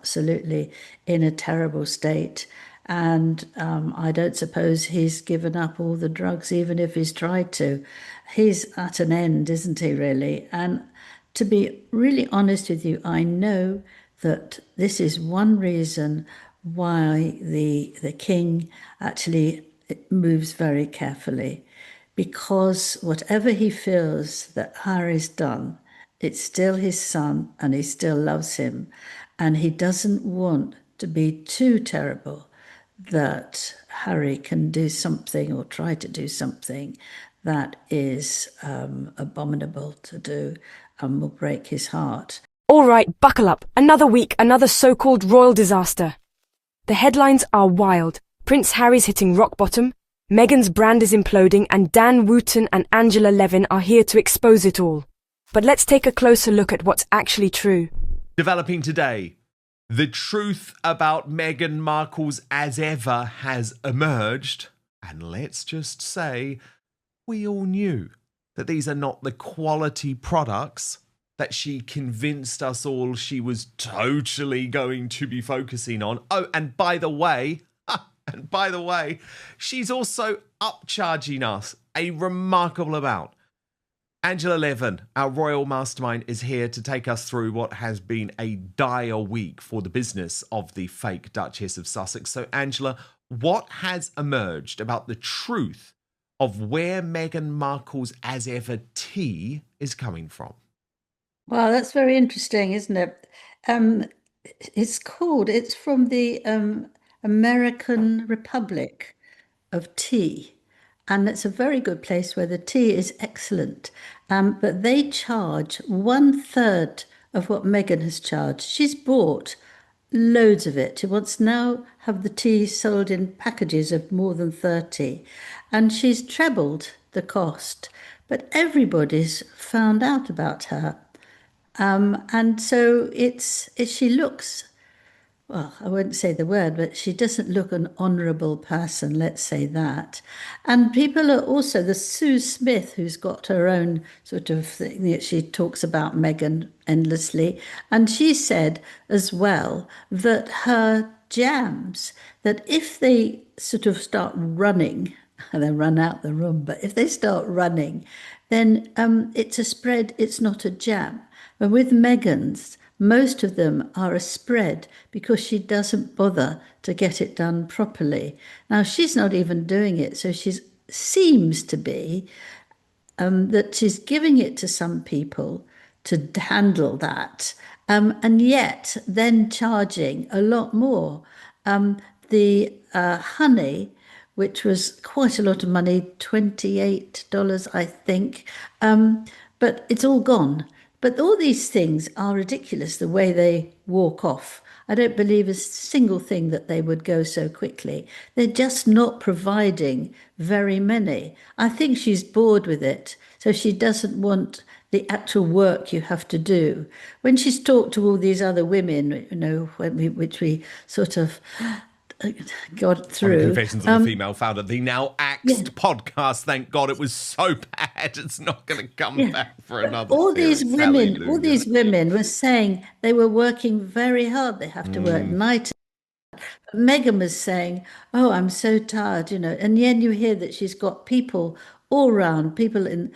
absolutely in a terrible state. And I don't suppose he's given up all the drugs, even if he's tried to. He's at an end, isn't he, really? And to be really honest with you, I know that this is one reason why the king actually moves very carefully, because whatever he feels that Harry's done, it's still his son and he still loves him. And he doesn't want to be too terrible that Harry can do something or try to do something that is abominable to do and will break his heart. All right, buckle up. Another week, another so-called royal disaster. The headlines are wild. Prince Harry's hitting rock bottom, Meghan's brand is imploding, and Dan Wootton and Angela Levin are here to expose it all. But let's take a closer look at what's actually true. Developing today, the truth about Meghan Markle's as ever has emerged. And let's just say, we all knew that these are not the quality products that she convinced us all she was totally going to be focusing on. Oh, and by the way, she's also upcharging us a remarkable amount. Angela Levin, our royal mastermind, is here to take us through what has been a dire week for the business of the fake Duchess of Sussex. So, Angela, what has emerged about the truth of where Meghan Markle's as ever tea is coming from? Well, that's very interesting, isn't it? Um, it's from the American Republic of Tea, and it's a very good place where the tea is excellent. But they charge one third of what Meghan has charged. She's bought loads of it. She wants now have the tea sold in packages of more than 30, and she's trebled the cost. But everybody's found out about her. And so she looks, well, I won't say the word, but she doesn't look an honourable person, let's say that. And people are also, the Sue Smith, who's got her own sort of thing that she talks about Meghan endlessly. And she said as well that her jams, that if they sort of start running, and they run out the room, but if they start running, then it's a spread, it's not a jam. But with Meghan's, most of them are a spread because she doesn't bother to get it done properly. Now, she's not even doing it, so she seems to be that she's giving it to some people to handle that, and yet then charging a lot more. The honey, which was quite a lot of money, $28, I think, but it's all gone. But all these things are ridiculous, the way they walk off. I don't believe a single thing that they would go so quickly. They're just not providing very many. I think she's bored with it, so she doesn't want the actual work you have to do. When she's talked to all these other women, which we sort of got through. Confessions of a Female Founder, the now axed podcast. Thank God it was so bad. It's not going to come back for another all series. these women, Hallelujah. all these women were saying they were working very hard. They have to work night. Meghan was saying, "Oh, I'm so tired," and then you hear that she's got people all round, people in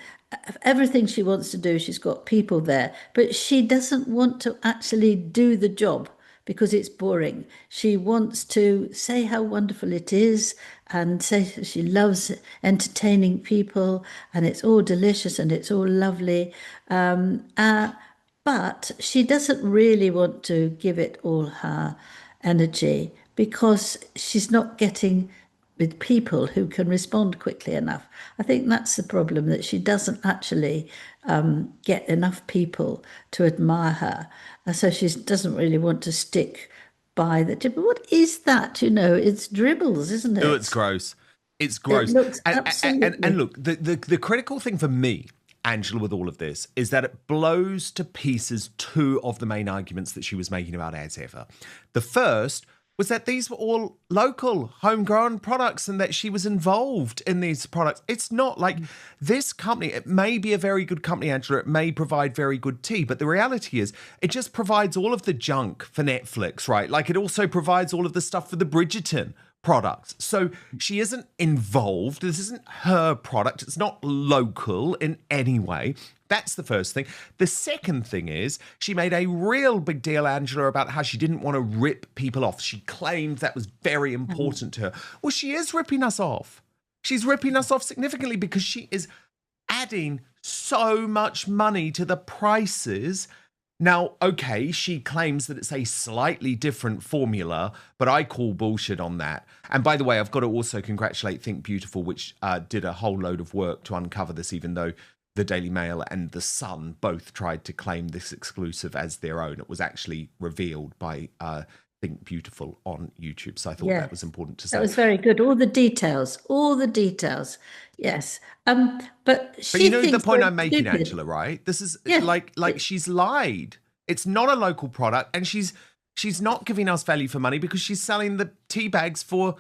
everything she wants to do. She's got people there, but she doesn't want to actually do the job because it's boring. She wants to say how wonderful it is and say she loves entertaining people and it's all delicious and it's all lovely. But she doesn't really want to give it all her energy because she's not getting with people who can respond quickly enough. I think that's the problem, that she doesn't actually get enough people to admire her. So she doesn't really want to stick by the tip. What is that? It's dribbles, isn't it? Oh, it's gross. It's gross. It looks and look, the critical thing for me, Angela, with all of this is that it blows to pieces two of the main arguments that she was making about as ever. The first was that these were all local, homegrown products and that she was involved in these products. It's not like this company, it may be a very good company, Angela, it may provide very good tea, but the reality is it just provides all of the junk for Netflix, right? Like it also provides all of the stuff for the Bridgerton products. So she isn't involved. This isn't her product. It's not local in any way. That's the first thing. The second thing is she made a real big deal, Angela, about how she didn't want to rip people off. She claimed that was very important to her. Well, she is ripping us off. She's ripping us off significantly because she is adding so much money to the prices. Now, okay, she claims that it's a slightly different formula, but I call bullshit on that. And by the way, I've got to also congratulate Think Beautiful, which did a whole load of work to uncover this, even though the Daily Mail and The Sun both tried to claim this exclusive as their own. It was actually revealed by Think Beautiful on YouTube. So I thought that was important to say. That was very good. All the details. Yes. But she you know the thinks point we're I'm making, stupid. Angela, right? This is like she's lied. It's not a local product, and she's not giving us value for money because she's selling the tea bags for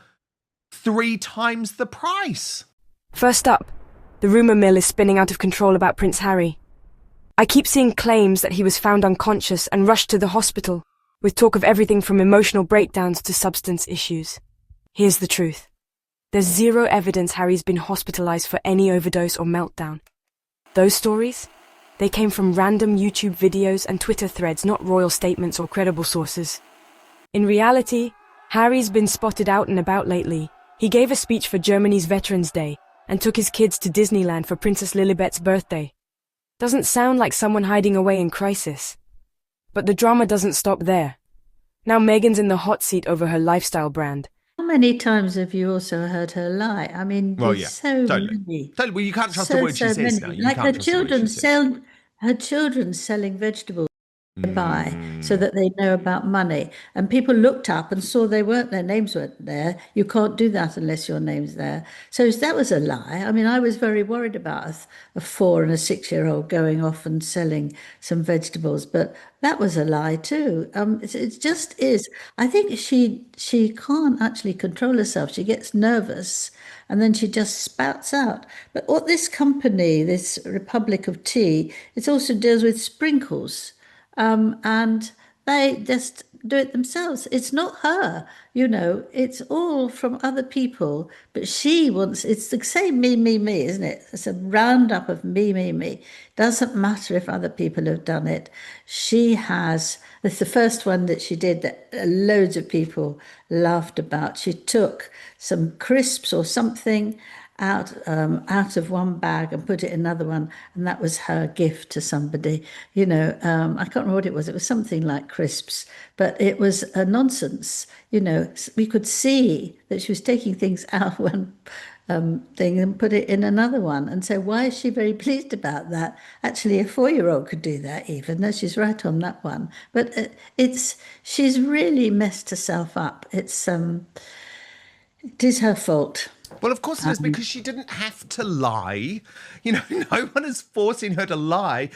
3 times the price. First up, the rumour mill is spinning out of control about Prince Harry. I keep seeing claims that he was found unconscious and rushed to the hospital, with talk of everything from emotional breakdowns to substance issues. Here's the truth. There's zero evidence Harry's been hospitalized for any overdose or meltdown. Those stories? They came from random YouTube videos and Twitter threads, not royal statements or credible sources. In reality, Harry's been spotted out and about lately. He gave a speech for Germany's Veterans Day and took his kids to Disneyland for Princess Lilibet's birthday. Doesn't sound like someone hiding away in crisis. But the drama doesn't stop there. Now Meghan's in the hot seat over her lifestyle brand. How many times have you also heard her lie? I mean, there's so many. Totally. Well, you can't trust the word she says now. Like her children selling vegetables buy so that they know about money, and people looked up and saw their names weren't there. You can't do that unless your name's there. So that was a lie. I mean, I was very worried about a 4 and a 6-year-old going off and selling some vegetables, but that was a lie too. It just is. I think she can't actually control herself. She gets nervous and then she just spouts out. But what this company, this Republic of Tea, it also deals with sprinkles. And they just do it themselves. It's not her, it's all from other people. But it's the same me, isn't it? It's a roundup of me. Doesn't matter if other people have done it. It's the first one that she did that loads of people laughed about. She took some crisps or something out of one bag and put it in another one, and that was her gift to somebody. I can't remember what it was. It was something like crisps, but it was a nonsense. We could see that she was taking things out of one thing and put it in another one. And so why is she very pleased about that? Actually, a 4-year-old could do that even, though she's right on that one. But she's really messed herself up. It is her fault. Well, of course it is, because she didn't have to lie. No one is forcing her to lie.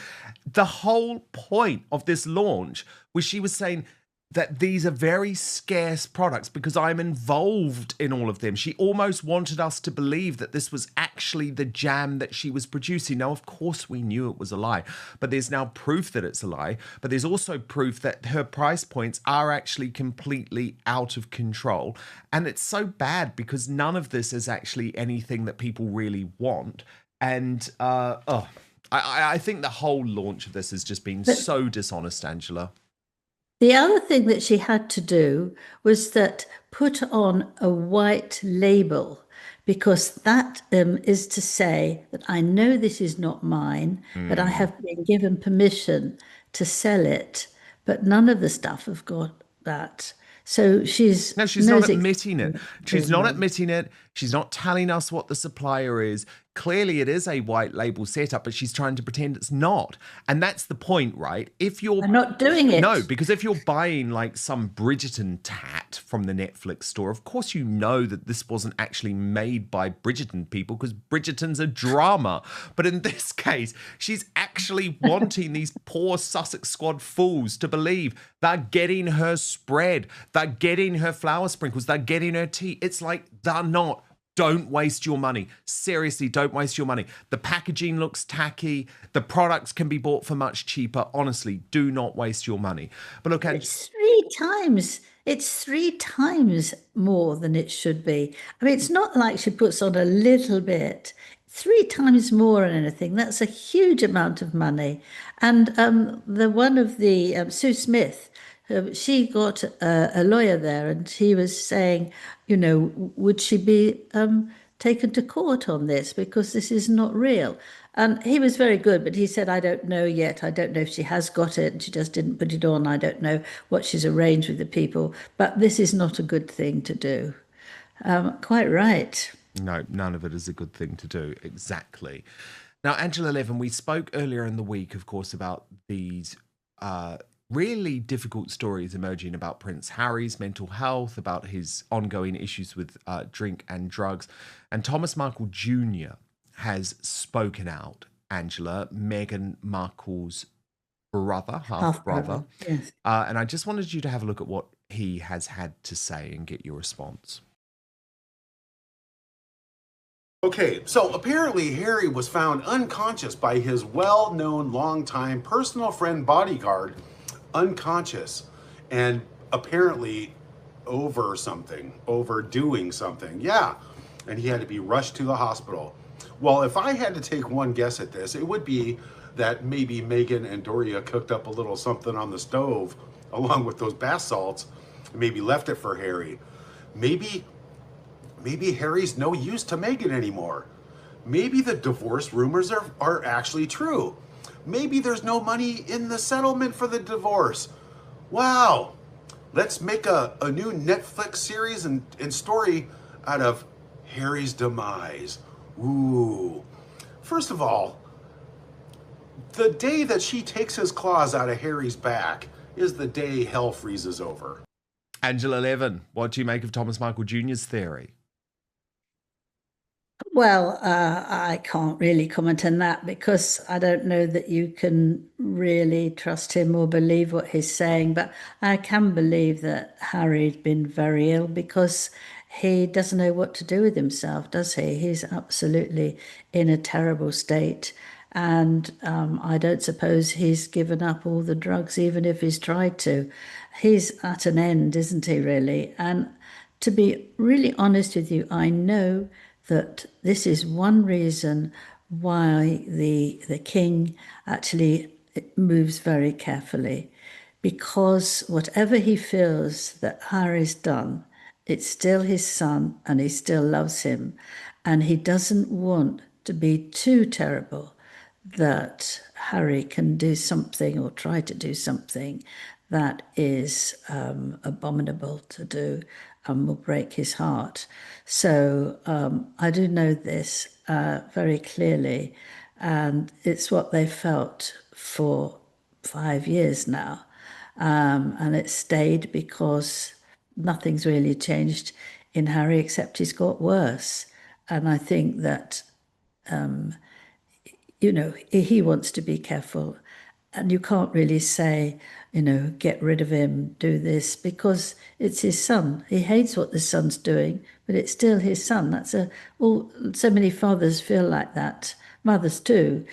The whole point of this launch was she was saying that these are very scarce products because I'm involved in all of them. She almost wanted us to believe that this was actually the jam that she was producing. Now, of course, we knew it was a lie, but there's now proof that it's a lie. But there's also proof that her price points are actually completely out of control. And it's so bad because none of this is actually anything that people really want. And, I think the whole launch of this has just been so dishonest, Angela. The other thing that she had to do was put on a white label, because that is to say that I know this is not mine, but I have been given permission to sell it, but none of the stuff have got that. So she's not admitting it. She's not admitting it. She's not telling us what the supplier is. Clearly, it is a white label setup, but she's trying to pretend it's not. And that's the point, right? I'm not doing it. No, because if you're buying like some Bridgerton tap, that from the Netflix store. Of course, you know that this wasn't actually made by Bridgerton people because Bridgerton's a drama. But in this case, she's actually wanting these poor Sussex Squad fools to believe they're getting her spread, they're getting her flour sprinkles, they're getting her tea. It's like they're not. Don't waste your money. Seriously, don't waste your money. The packaging looks tacky. The products can be bought for much cheaper. Honestly, do not waste your money. But look, It's three times. It's three times more than it should be. I mean, it's not like she puts on a little bit. Three times more than anything. That's a huge amount of money. And the one of the Sue Smith, she got a lawyer there, and he was saying, would she be taken to court on this because this is not real? And he was very good, but he said, I don't know yet. I don't know if she has got it and she just didn't put it on. I don't know what she's arranged with the people, but this is not a good thing to do. Quite right. no, none of it is a good thing to do. Exactly. Now, Angela Levin, we spoke earlier in the week, of course, about these really difficult stories emerging about Prince Harry's mental health, about his ongoing issues with drink and drugs. And Thomas Markle Jr. has spoken out, Angela, Meghan Markle's brother, half brother. Half-brother, yes. And I just wanted you to have a look at what he has had to say and get your response. Okay, so apparently Harry was found unconscious by his well-known longtime personal friend bodyguard, unconscious, and apparently overdoing something. Yeah, and he had to be rushed to the hospital. Well, if I had to take one guess at this, it would be that maybe Meghan and Doria cooked up a little something on the stove along with those bath salts, and maybe left it for Harry. Maybe Harry's no use to Meghan anymore. Maybe the divorce rumors are actually true. Maybe there's no money in the settlement for the divorce. Wow. Let's make a new Netflix series and story out of Harry's demise. Ooh. First of all, the day that she takes his claws out of Harry's back is the day hell freezes over. Angela Levin, what do you make of Thomas Markle Jr.'s theory? Well, I can't really comment on that because I don't know that you can really trust him or believe what he's saying. But I can believe that Harry's been very ill because he doesn't know what to do with himself, does he? He's absolutely in a terrible state. And I don't suppose he's given up all the drugs, even if he's tried to. He's at an end, isn't he, really? And to be really honest with you, I know that this is one reason why the king actually moves very carefully, because whatever he feels that Harry's done, it's still his son and he still loves him, and he doesn't want to be too terrible that Harry can do something or try to do something that is abominable to do and will break his heart. So I do know this very clearly, and it's what they felt for 5 years now. And it stayed because nothing's really changed in Harry except he's got worse. And I think that he wants to be careful. And you can't really say, get rid of him, do this, because it's his son. He hates what the son's doing, but it's still his son. So many fathers feel like that, mothers too.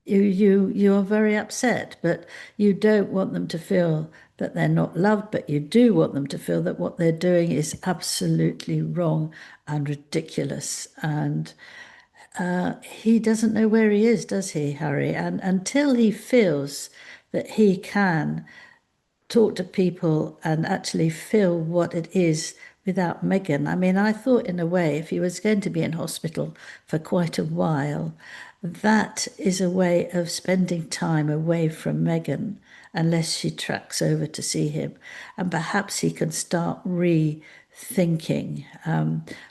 You are very upset, but you don't want them to feel that they're not loved, but you do want them to feel that what they're doing is absolutely wrong and ridiculous. And he doesn't know where he is, does he, Harry? And until he feels that he can talk to people and actually feel what it is without Meghan. I mean, I thought in a way, if he was going to be in hospital for quite a while, that is a way of spending time away from Meghan, unless she tracks over to see him. And perhaps he can start rethinking.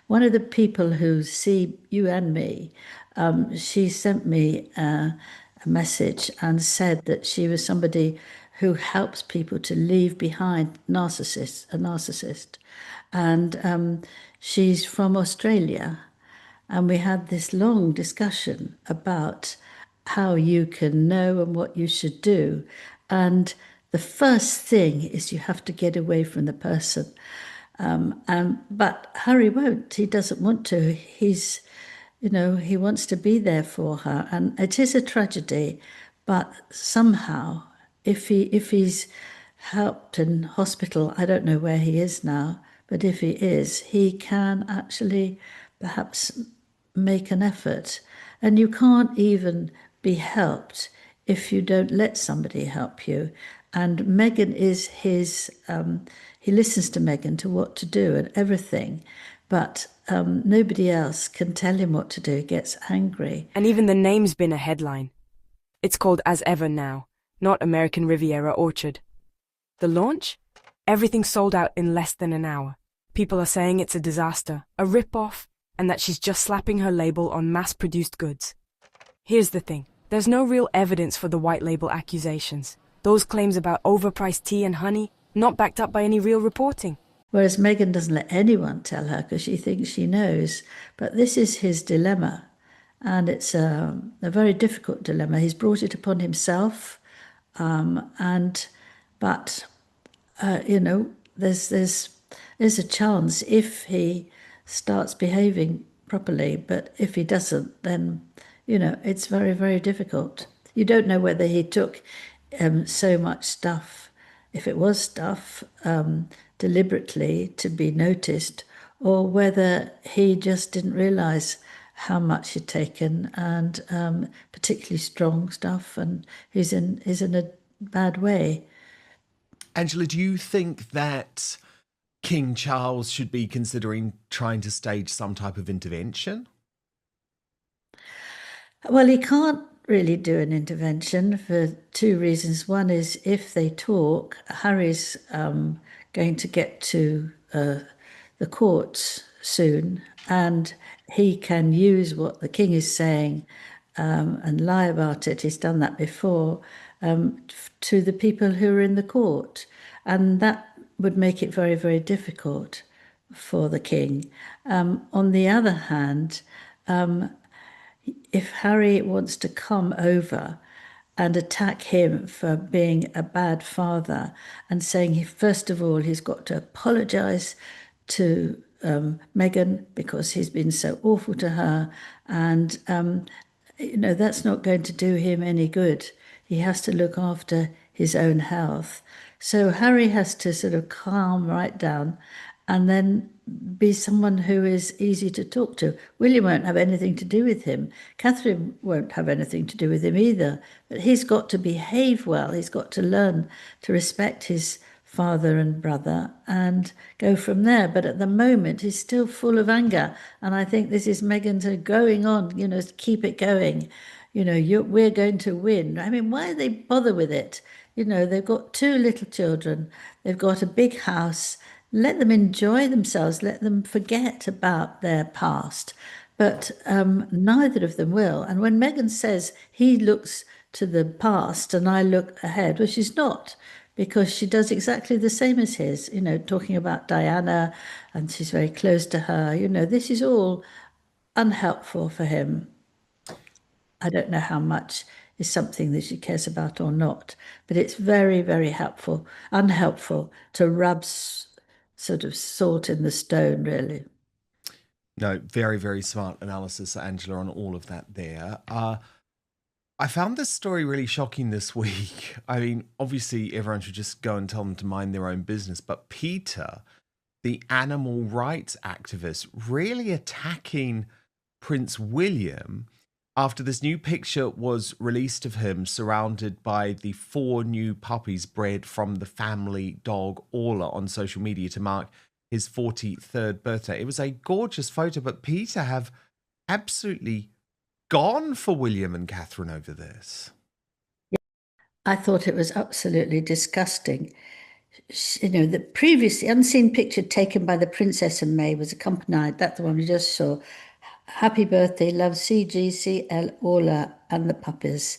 One of the people who see you and me, she sent me a message and said that she was somebody who helps people to leave behind a narcissist. And she's from Australia. And we had this long discussion about how you can know and what you should do. And the first thing is you have to get away from the person. But Harry won't. He doesn't want to. He wants to be there for her, and it is a tragedy. But somehow, if he's helped in hospital, I don't know where he is now, but if he is, he can actually perhaps make an effort. And you can't even be helped if you don't let somebody help you. And Meghan is he listens to Meghan to what to do and everything, but nobody else can tell him what to do. He gets angry. And even the name's been a headline. It's called As Ever now, not American Riviera Orchard. The launch? Everything sold out in less than an hour. People are saying it's a disaster, a rip-off, and that she's just slapping her label on mass-produced goods. Here's the thing. There's no real evidence for the white label accusations. Those claims about overpriced tea and honey, not backed up by any real reporting. Whereas Meghan doesn't let anyone tell her because she thinks she knows. But this is his dilemma. And it's a very difficult dilemma. He's brought it upon himself. But there's a chance if he starts behaving properly. But if he doesn't, then, it's very, very difficult. You don't know whether he took so much stuff, if it was stuff, deliberately to be noticed, or whether he just didn't realize how much he'd taken, and particularly strong stuff, and is in a bad way. Angela, do you think that King Charles should be considering trying to stage some type of intervention? Well, he can't really do an intervention for two reasons. One is if they talk, Harry's going to get to the courts soon, and he can use what the king is saying and lie about it. He's done that before to the people who are in the court, and that would make it very, very difficult for the king. On the other hand, if Harry wants to come over and attack him for being a bad father and saying first of all, he's got to apologize to Meghan because he's been so awful to her. And, that's not going to do him any good. He has to look after his own health. So Harry has to sort of calm right down and then be someone who is easy to talk to. William won't have anything to do with him. Catherine won't have anything to do with him either. But he's got to behave well. He's got to learn to respect his father and brother and go from there. But at the moment, he's still full of anger. And I think this is Meghan's going on, keep it going. We're going to win. I mean, why do they bother with it? They've got two little children. They've got a big house. Let them enjoy themselves. Let them forget about their past. But neither of them will. And when Meghan says he looks to the past and I look ahead, well, she's not, because she does exactly the same as his, talking about Diana, and she's very close to her. This is all unhelpful for him. I don't know how much is something that she cares about or not, but it's very, very unhelpful to rub sort of salt in the stone, really. No, very, very smart analysis, Angela, on all of that there. I found this story really shocking this week. I mean, obviously, everyone should just go and tell them to mind their own business. But Peter, the animal rights activist, really attacking Prince William after this new picture was released of him surrounded by the 4 new puppies bred from the family dog Orla on social media to mark his 43rd birthday. It was a gorgeous photo, but Peter have absolutely gone for William and Catherine over this. I thought it was absolutely disgusting. The previously unseen picture taken by the Princess and May was accompanied, that's the one we just saw. Happy birthday, love, CGCL, Orla, and the puppies.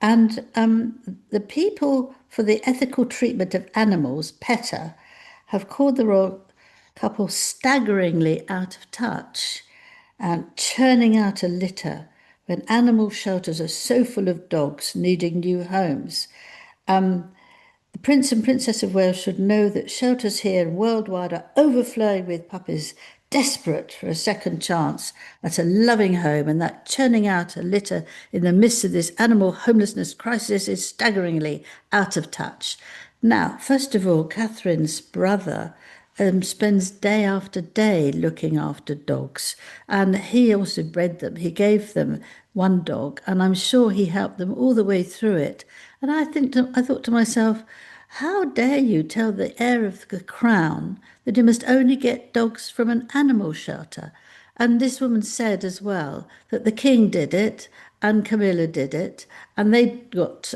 And the people for the ethical treatment of animals, PETA, have called the royal couple staggeringly out of touch and churning out a litter when animal shelters are so full of dogs needing new homes. The Prince and Princess of Wales should know that shelters here and worldwide are overflowing with puppies desperate for a second chance at a loving home, and that churning out a litter in the midst of this animal homelessness crisis is staggeringly out of touch. Now, first of all, Catherine's brother spends day after day looking after dogs, and he also bred them. He gave them one dog, and I'm sure he helped them all the way through it. And I thought to myself, how dare you tell the heir of the crown that he must only get dogs from an animal shelter? And this woman said as well that the king did it and Camilla did it, and they got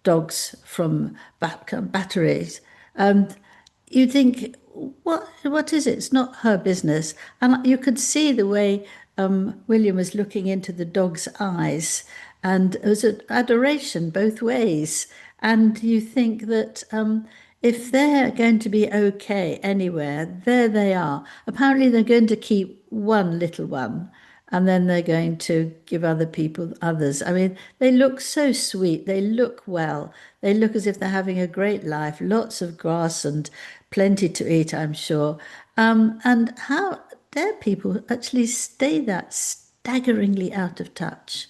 dogs from batteries. And you think, what is it? It's not her business. And you could see the way William was looking into the dog's eyes, and it was an adoration both ways. And you think that if they're going to be okay anywhere, there they are. Apparently, they're going to keep one little one, and then they're going to give other people others. I mean, they look so sweet. They look well. They look as if they're having a great life, lots of grass and plenty to eat, I'm sure. And how dare people actually stay that staggeringly out of touch?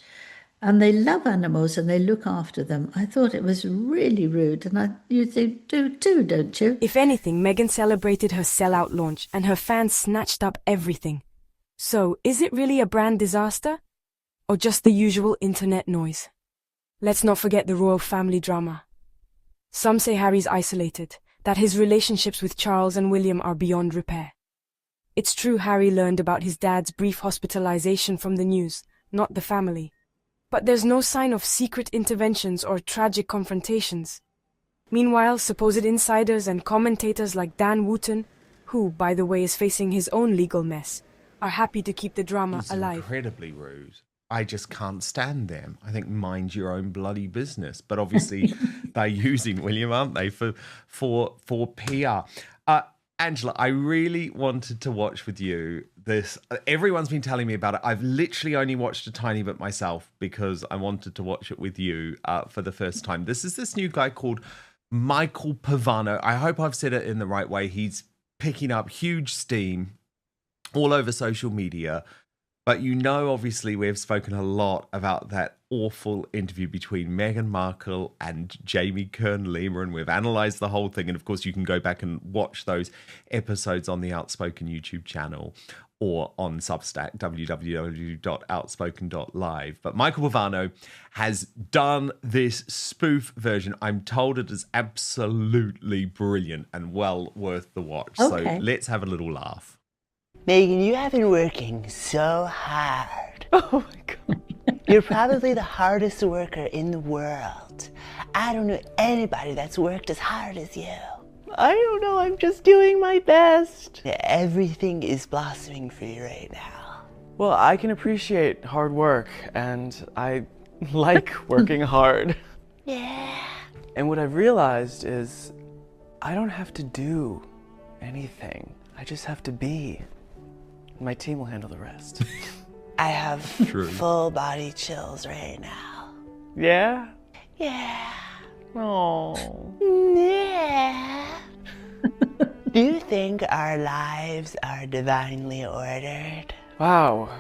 And they love animals and they look after them. I thought it was really rude, and you think do too, don't you? If anything, Meghan celebrated her sellout launch and her fans snatched up everything. So, is it really a brand disaster? Or just the usual internet noise? Let's not forget the royal family drama. Some say Harry's isolated, that his relationships with Charles and William are beyond repair. It's true Harry learned about his dad's brief hospitalization from the news, not the family. But there's no sign of secret interventions or tragic confrontations. Meanwhile, supposed insiders and commentators like Dan Wootton, who, by the way, is facing his own legal mess, are happy to keep the drama He's alive. incredibly rude. I just can't stand them. I think mind your own bloody business. But obviously, they're using William, aren't they, for PR. Angela, I really wanted to watch with you this. Everyone's been telling me about it. I've literally only watched a tiny bit myself because I wanted to watch it with you for the first time. This new guy called Michael Pavano. I hope I've said it in the right way. He's picking up huge steam all over social media. But obviously, we've spoken a lot about that awful interview between Meghan Markle and Jamie Kern-Lima, and we've analysed the whole thing. And of course, you can go back and watch those episodes on the Outspoken YouTube channel or on Substack, www.outspoken.live. But Michael Pavano has done this spoof version. I'm told it is absolutely brilliant and well worth the watch. Okay. So let's have a little laugh. Meghan, you have been working so hard. Oh my God. You're probably the hardest worker in the world. I don't know anybody that's worked as hard as you. I don't know, I'm just doing my best. Everything is blossoming for you right now. Well, I can appreciate hard work, and I like working hard. Yeah. And what I've realized is I don't have to do anything. I just have to be. My team will handle the rest. I have True. full body chills right now. Yeah? Yeah. Oh. Yeah. Do you think our lives are divinely ordered? Wow.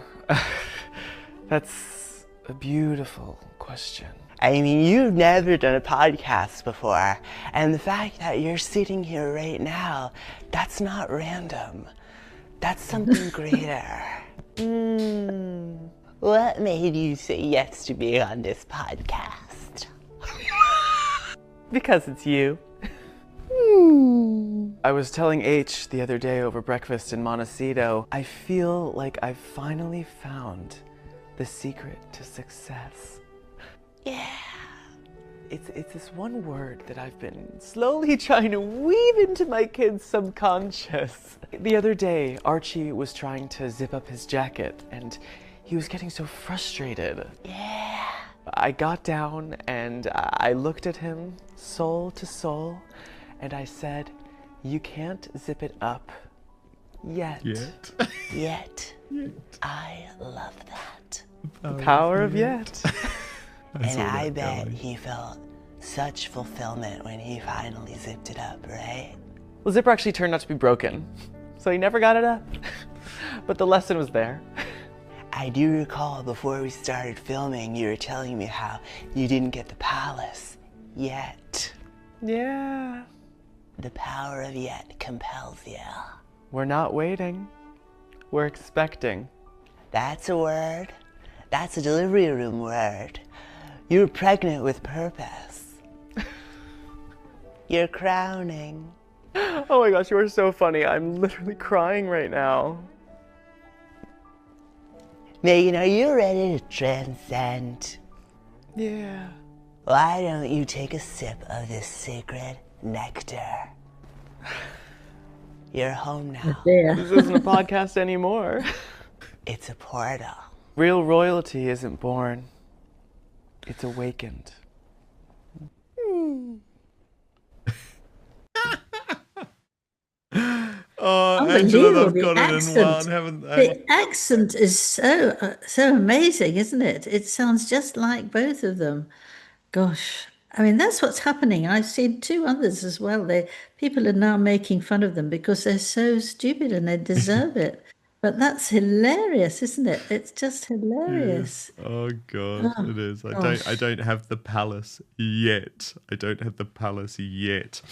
That's a beautiful question. I mean, you've never done a podcast before, and the fact that you're sitting here right now, that's not random. That's something greater. What made you say yes to being on this podcast? Because it's you. I was telling H the other day over breakfast in Montecito, I feel like I've finally found the secret to success. Yeah. It's this one word that I've been slowly trying to weave into my kid's subconscious. The other day, Archie was trying to zip up his jacket, and he was getting so frustrated. Yeah. I got down and I looked at him soul to soul and I said, "You can't zip it up yet." Yet. I love that. The power of yet. And I bet he felt such fulfillment when he finally zipped it up, right? Well, the zipper actually turned out to be broken, so he never got it up. But the lesson was there. I do recall before we started filming, you were telling me how you didn't get the palace yet. Yeah. The power of yet compels you. We're not waiting. We're expecting. That's a word. That's a delivery room word. You're pregnant with purpose. You're crowning. Oh my gosh, you are so funny. I'm literally crying right now. Megan, are you ready to transcend? Yeah. Why don't you take a sip of this sacred nectar? You're home now. Yeah. This isn't a podcast anymore. It's a portal. Real royalty isn't born. It's awakened. Oh, Angela, they've Unbelievable. got it in one, haven't they? The accent is so amazing, isn't it? It sounds just like both of them. Gosh, I mean, that's what's happening. I've seen two others as well. People are now making fun of them because they're so stupid and they deserve it. But that's hilarious, isn't it? It's just hilarious. Yes. Oh God, it is. I gosh. don't have the palace yet. I don't have the palace yet.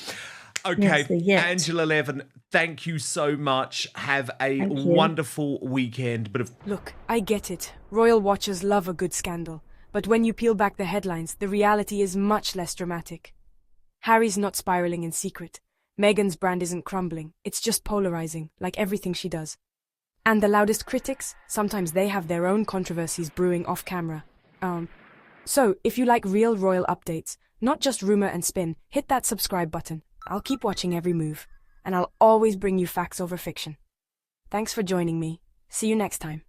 Okay, Yes, the yet. Angela Levin, thank you so much. Have a Thank you. wonderful weekend. But Look, I get it. Royal watchers love a good scandal. But when you peel back the headlines, the reality is much less dramatic. Harry's not spiraling in secret. Meghan's brand isn't crumbling. It's just polarizing, like everything she does. And the loudest critics, sometimes they have their own controversies brewing off camera. So, if you like real royal updates, not just rumor and spin, hit that subscribe button. I'll keep watching every move, and I'll always bring you facts over fiction. Thanks for joining me. See you next time.